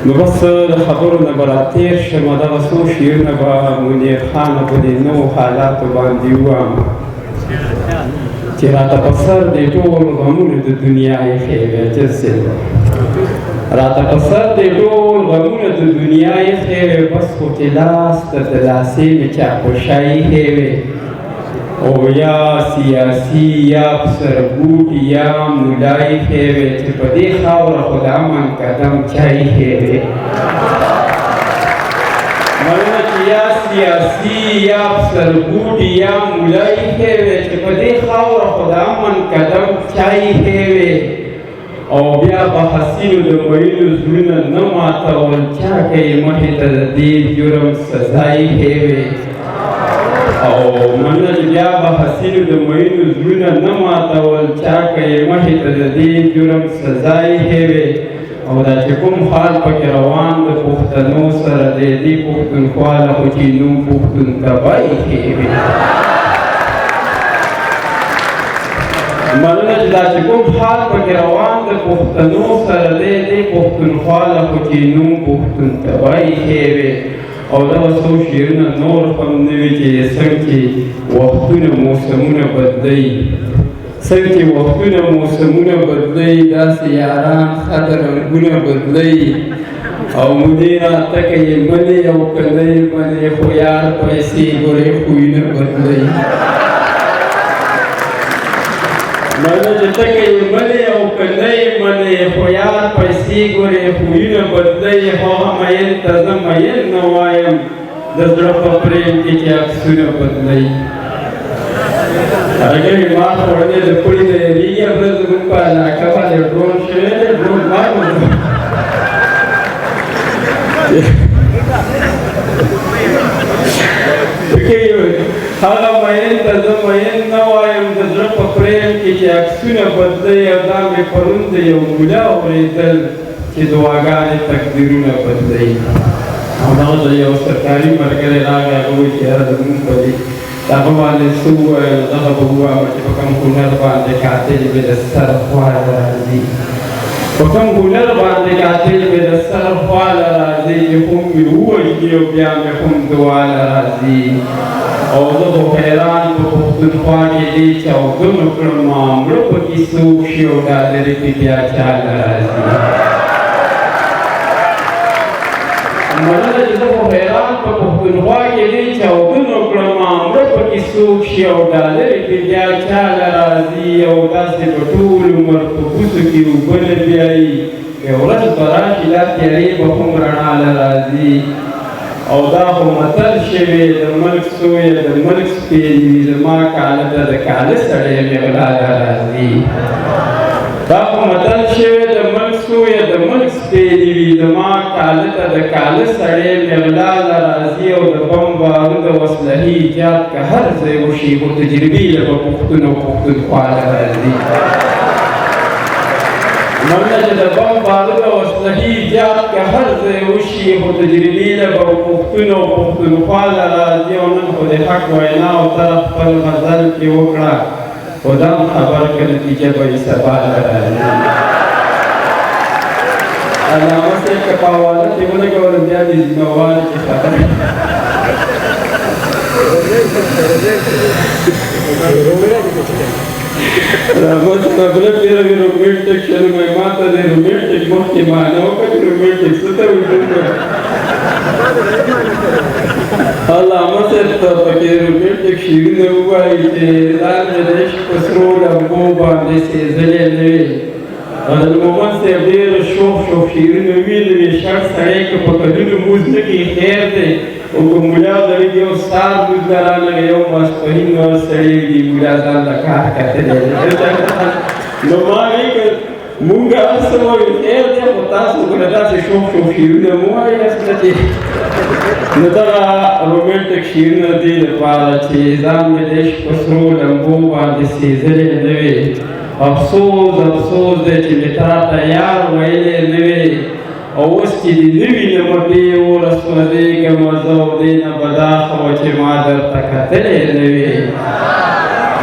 نو بس د خبرو نه به راتېر شم، دغه څو شعرونه به منیر خانه په دې نوو حالاتو باندې ووایم چې راته په سر دې ټول غمونه د دنیا ایښې وې. جسد راته په سر دې ټول غمونه د دنیا ایښې وې، بس خو چې لاس ته د لاسې مې چاپوشا ایښې وې. او یا سیاسي یا افسرګوټي یا ملا ایښې وې چې په دې خاوره خو د امن قدم چا ایښې وې. مننه چې یا سیاسي یا افسرګوټي یا ملا ایښې وې چې په دې خاوره خو د امن قدم چا ایښې وې. او بیا به حسینو د میینو زړونه نه ماتول، چا کوي مخې ته د دې جرم سزا ایښې وې. او مننه چې بیا به حسینو د میینو زړونه نه ماتول، چا کوي مخې ته د دې جرم سزا ایښې وې. او دا چې کوم حال پکې روان د پښتنو سره دی، دې پښتونخوا له خو چې نوم پښتون تبه ایښې وې. مننه چې دا چې کوم حال پکې روان د پښتنو سره دی، دې پښتونخوا له خو چې نوم پښتون تبه ایښې وې. او دغه څو شعرونه نور هم نوي چې څنګه چې وختونه موسمونه بدلوي، څنګه چې وختونه موسمونه بدلوي، داسې یاران ښه د رنګونه بدلوي. او مدیره تکه یې منې او که نه یې منې، خو یار پیسې ګورې خویونه بدلوي. مننه چې تکه یې منې او که نه یې منې، خو یار پیسې ګورې خویونه بدلوي. هغه مین ته زه مین نه وایم، د زړه په پرېم کې چې عکسونه بدلوي. هغې ما خوړلې د پړي نه یېرېږي، بله زموږ په علاقه باندې ډرون شوی دی، ډرون مار هغه مین ته زه مین نه وایم، د زړه په پرېم کې چې عکسونه بدلوي. او دا مې پرون د یو ملا اورېدل چې دعاګانې تقدیرونه بدلوي. او دغه د یو سرکاري ملګری راغی، هغه وایي چې یاره زموږ په دې دغه باندې څه وویل، دغه به ووایم چې په کوم هنر باندې قاتل مې د سر خواله راځي، په کوم هنر باندې قاتل مې د سر خواله راځي، چې خو مې ووژني او بیا مې هم دعاله راځي. او زه خو حیران په پښتونخوا کې دې چاودنو کړم، مړه پکې څوک شي او ډالرې کې بیا چاله راځي. مننه چې زه خو حیران په پښتونخوا کې دې چاودنو کړم، مړه پکې څوک شي او ډالرې کې بیا چاله راځي. او داسې په ټول عمر په کوڅو کې اوبه نه بیایي، یوه ورځ به راشي دا تیارې به هم رڼا له راځي. او دا خو متل شوی د ملک سویه د ملک سپی دي وي، زما کاله ته د کاله سړی مې غلا له راځي. دا خو متل شوی د ملک سویه د ملک سپی دي وي، زما کاله ته د کاله سړی مې غلا له راځي. او د بم بارود او اسلحې ایجاد که هر ځای وشي، خو تجربې له به پښتون او پښتونخوا له راځي. مننه چې د بم بارود او اسلحې ایجاد که هر ځای وشي، خو تجربې له به پښتون او پښتونخوا له راځي. او نن خو د حق وینا او ته خپل غزل کې وکړه، خو دا هم خبر که نتیجه به یې سبا له راځي. علامه صاحب که په حواله کې ولګول، بیا د ذمهوار چې خبره رحمت قبله تیره وي رومانټیک شنو مې ما ته د رومانټیک مخکې معنا وکړه چې رومانټیک څه ته وایي. علامه صاحب ته پکې رومانټیک شعرونه ووایي چې ځان مې د عشق په سرو لمبو باندې سېزلې نه وي. مومند صاحب ډېر شوق شعرونه ویلي وي، شرط سړی که په کلونو مونځ نه کوي خیر دی، او که ملا غریب یو سار مونځ له رانغی، یو ماسپښین نور سړی وي ملا ځان له کار کتلی دی. نو ما وایي که مونږ هر څه وایو خیر دی، خو تاسو که له داسې شوق شعرونه مو وایاست نه چې نو دغه رومانټیک شعرونه دې لپاره چې ځان مې د عشق په سرو لمبو باندې سېزلې نه وي. افسوس افسوس دی چې مې تا ته یار ویلی نه وي، او اوس چې دې نه وینم ډېر ورسوځېږمه زه، او دې نه به دا ښه وه چې ما درته کتلی نه وي.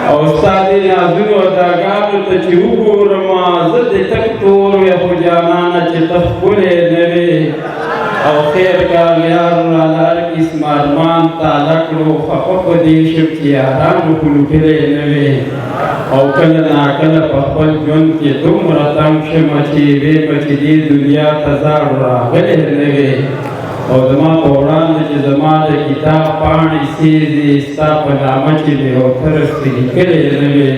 او ستا دې نازونو اداګانو ته چې وګورمه، زه دې تک تور وې خو جانانه چې ته ښکلی نه وې. او خیر کامیار را لار قسم ارمان تازه کړو خفه په دې شم چې یارانو خو لوټلی نه وې او کله ناکله په خپل ژوند کې دومره تنګ شمه چې وې به چې دې دنیا ته زاړو راغلی نه وې او زما په وړاندې چې زما د کتاب پاڼې سیزې ستا په نامه چې مې اوتره سپې لیکلی نه وې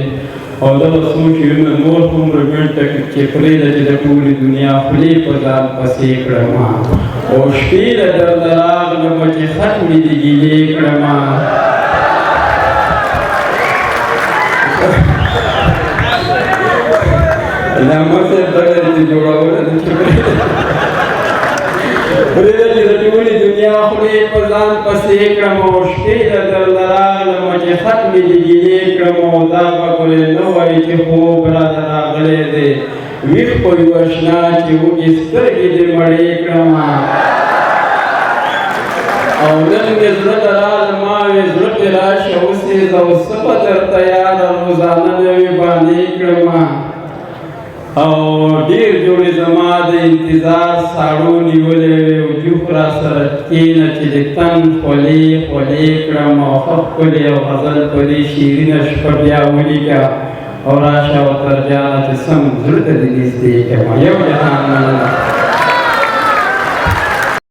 او دغه څو شیونه نور هومره بېرته چې پرېږده چې د ټولې دنیا خولې په ځان پسې کړمه او شپې له درده راغلمه چې خط مې دې ګیلې کړمه علامه صاحب دغه چې جوړوله ده چې پرېږده چې د ټولې دنیا خولې په ځان پسې کړمه او شپې له درده راغلمه چې خط مې دې ګیلې کړمه او دا به پرې نه وایي چې خوب راته راغلی دی ویښ په یو اشنا چې وږې سترګې دې مړې کړمه او نن مې زړه ته راله ما وې زړه پې راشه وسېزه او څه به درته یاره روزانه نوې بانې کړمه او ډېر جوړې زما د انتظار ساړو نیولې وې او جوخ را سره کښېنه چې د تن خولې خولې کړم او ښه ښکلې او غزل په دې شیرینه شپه بیا ولیکه او راشه وترجانه چې سم زړه ته دې نږدې کړمه یو جهان مننه